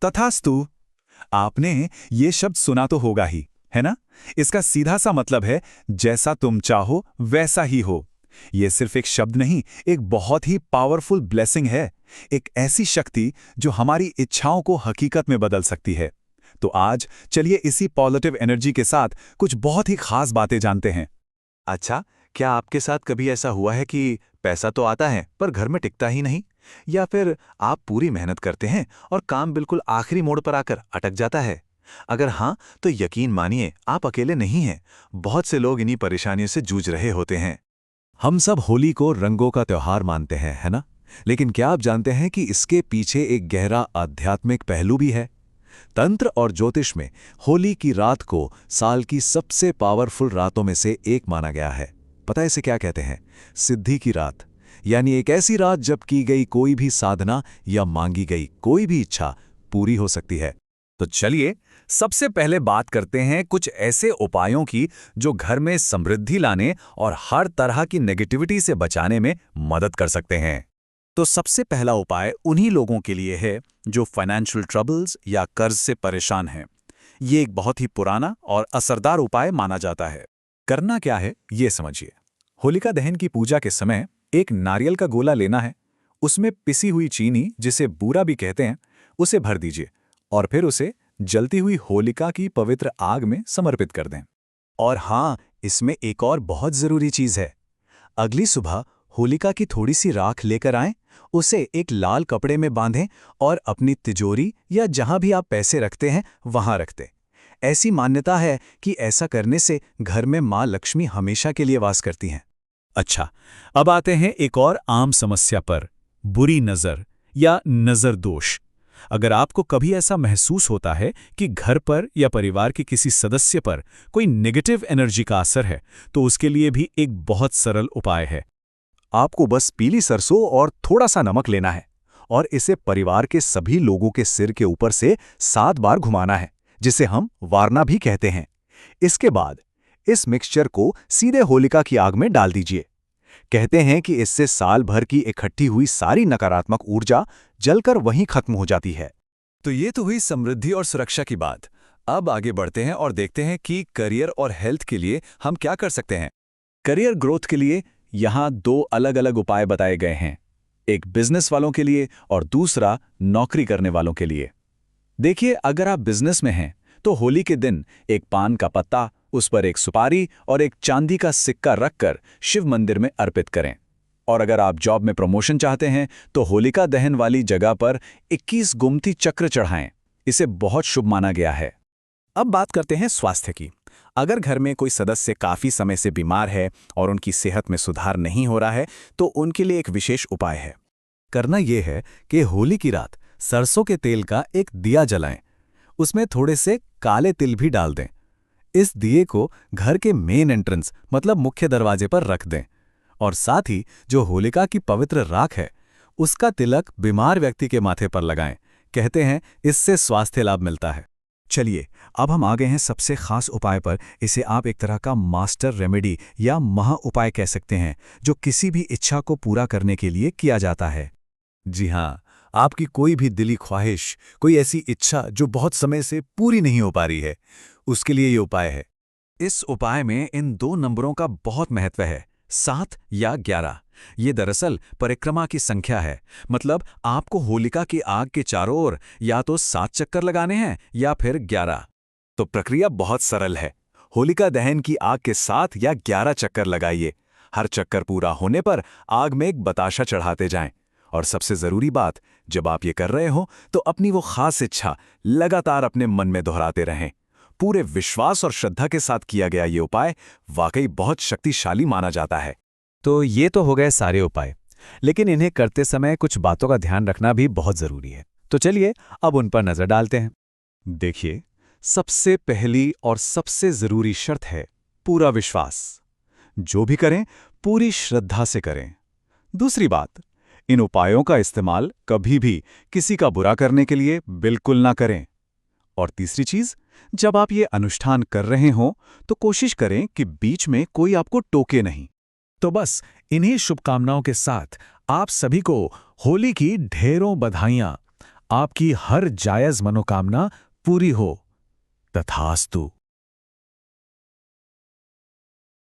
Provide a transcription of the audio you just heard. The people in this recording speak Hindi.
तथास्तु। आपने ये शब्द सुना तो होगा ही, है ना? इसका सीधा सा मतलब है जैसा तुम चाहो वैसा ही हो। ये सिर्फ एक शब्द नहीं, एक बहुत ही पावरफुल ब्लेसिंग है। एक ऐसी शक्ति जो हमारी इच्छाओं को हकीकत में बदल सकती है। तो आज चलिए इसी पॉजिटिव एनर्जी के साथ कुछ बहुत ही खास बातें जानते हैं। अच्छा, क्या आपके साथ कभी ऐसा हुआ है कि पैसा तो आता है पर घर में टिकता ही नहीं? या फिर आप पूरी मेहनत करते हैं और काम बिल्कुल आखिरी मोड़ पर आकर अटक जाता है? अगर हाँ, तो यकीन मानिए आप अकेले नहीं हैं। बहुत से लोग इन्हीं परेशानियों से जूझ रहे होते हैं। हम सब होली को रंगों का त्योहार मानते हैं, है ना? लेकिन क्या आप जानते हैं कि इसके पीछे एक गहरा आध्यात्मिक पहलू भी है? तंत्र और ज्योतिष में होली की रात को साल की सबसे पावरफुल रातों में से एक माना गया है। पता है इसे क्या कहते हैं? सिद्धि की रात। यानी एक ऐसी रात जब की गई कोई भी साधना या मांगी गई कोई भी इच्छा पूरी हो सकती है। तो चलिए सबसे पहले बात करते हैं कुछ ऐसे उपायों की जो घर में समृद्धि लाने और हर तरह की नेगेटिविटी से बचाने में मदद कर सकते हैं। तो सबसे पहला उपाय उन्हीं लोगों के लिए है जो फाइनेंशियल ट्रबल्स या कर्ज से परेशान हैं। ये एक बहुत ही पुराना और असरदार उपाय माना जाता है। करना क्या है ये समझिए। होलिका दहन की पूजा के समय एक नारियल का गोला लेना है। उसमें पिसी हुई चीनी, जिसे बूरा भी कहते हैं, उसे भर दीजिए और फिर उसे जलती हुई होलिका की पवित्र आग में समर्पित कर दें। और हाँ, इसमें एक और बहुत जरूरी चीज है। अगली सुबह होलिका की थोड़ी सी राख लेकर आएं, उसे एक लाल कपड़े में बांधें और अपनी तिजोरी या जहां भी आप पैसे रखते हैं वहां रख दें। ऐसी मान्यता है कि ऐसा करने से घर में मां लक्ष्मी हमेशा के लिए वास करती हैं। अच्छा, अब आते हैं एक और आम समस्या पर, बुरी नज़र या नज़र दोष। अगर आपको कभी ऐसा महसूस होता है कि घर पर या परिवार के किसी सदस्य पर कोई नेगेटिव एनर्जी का असर है, तो उसके लिए भी एक बहुत सरल उपाय है। आपको बस पीली सरसों और थोड़ा सा नमक लेना है और इसे परिवार के सभी लोगों के सिर के ऊपर से 7 बार घुमाना है, जिसे हम वारना भी कहते हैं। इसके बाद इस मिक्सचर को सीधे होलिका की आग में डाल दीजिए। कहते हैं कि इससे साल भर की इकट्ठी हुई सारी नकारात्मक ऊर्जा जलकर वहीं खत्म हो जाती है। तो ये तो हुई समृद्धि और सुरक्षा की बात। अब आगे बढ़ते हैं और देखते हैं कि करियर और हेल्थ के लिए हम क्या कर सकते हैं। करियर ग्रोथ के लिए यहाँ 2 अलग-अलग उपाय बताए गए हैं, एक बिजनेस वालों के लिए और दूसरा नौकरी करने वालों के लिए। देखिए, अगर आप बिजनेस में हैं तो होली के दिन एक पान का पत्ता, उस पर एक सुपारी और एक चांदी का सिक्का रखकर शिव मंदिर में अर्पित करें। और अगर आप जॉब में प्रमोशन चाहते हैं तो होलिका दहन वाली जगह पर 21 गुमती चक्र चढ़ाएं। इसे बहुत शुभ माना गया है। अब बात करते हैं स्वास्थ्य की। अगर घर में कोई सदस्य काफी समय से बीमार है और उनकी सेहत में सुधार नहीं हो रहा है, तो उनके लिए एक विशेष उपाय है। करना यह है कि होली की रात सरसों के तेल का एक दिया जलाएं। उसमें थोड़े से काले तिल भी डाल दें। इस दिए को घर के मेन एंट्रेंस मतलब मुख्य दरवाजे पर रख दें और साथ ही जो होलिका की पवित्र राख है उसका तिलक बीमार व्यक्ति के माथे पर लगाएं। कहते हैं इससे स्वास्थ्य लाभ मिलता है। चलिए, अब हम आ गए हैं सबसे खास उपाय पर। इसे आप एक तरह का मास्टर रेमेडी या महा उपाय कह सकते हैं, जो किसी भी इच्छा को पूरा करने के लिए किया जाता है। जी हाँ, आपकी कोई भी दिली ख्वाहिश, कोई ऐसी इच्छा जो बहुत समय से पूरी नहीं हो पा रही है, उसके लिए ये उपाय है। इस उपाय में इन 2 नंबरों का बहुत महत्व है, 7 या 11। ये दरअसल परिक्रमा की संख्या है। मतलब आपको होलिका की आग के चारों ओर या तो 7 चक्कर लगाने हैं या फिर 11। तो प्रक्रिया बहुत सरल है। होलिका दहन की आग के 7 या 11 चक्कर लगाइए। हर चक्कर पूरा होने पर आग में एक बताशा चढ़ाते जाएं। और सबसे जरूरी बात, जब आप ये कर रहे हो तो अपनी वो खास इच्छा लगातार अपने मन में दोहराते रहें। पूरे विश्वास और श्रद्धा के साथ किया गया ये उपाय वाकई बहुत शक्तिशाली माना जाता है। तो ये तो हो गए सारे उपाय, लेकिन इन्हें करते समय कुछ बातों का ध्यान रखना भी बहुत जरूरी है। तो चलिए अब उन पर नजर डालते हैं। देखिए, सबसे पहली और सबसे जरूरी शर्त है पूरा विश्वास। जो भी करें पूरी श्रद्धा से करें। दूसरी बात, इन उपायों का इस्तेमाल कभी भी किसी का बुरा करने के लिए बिल्कुल ना करें। और तीसरी चीज, जब आप ये अनुष्ठान कर रहे हों तो कोशिश करें कि बीच में कोई आपको टोके नहीं। तो बस इन्हीं शुभकामनाओं के साथ आप सभी को होली की ढेरों बधाइयां। आपकी हर जायज मनोकामना पूरी हो। तथास्तु।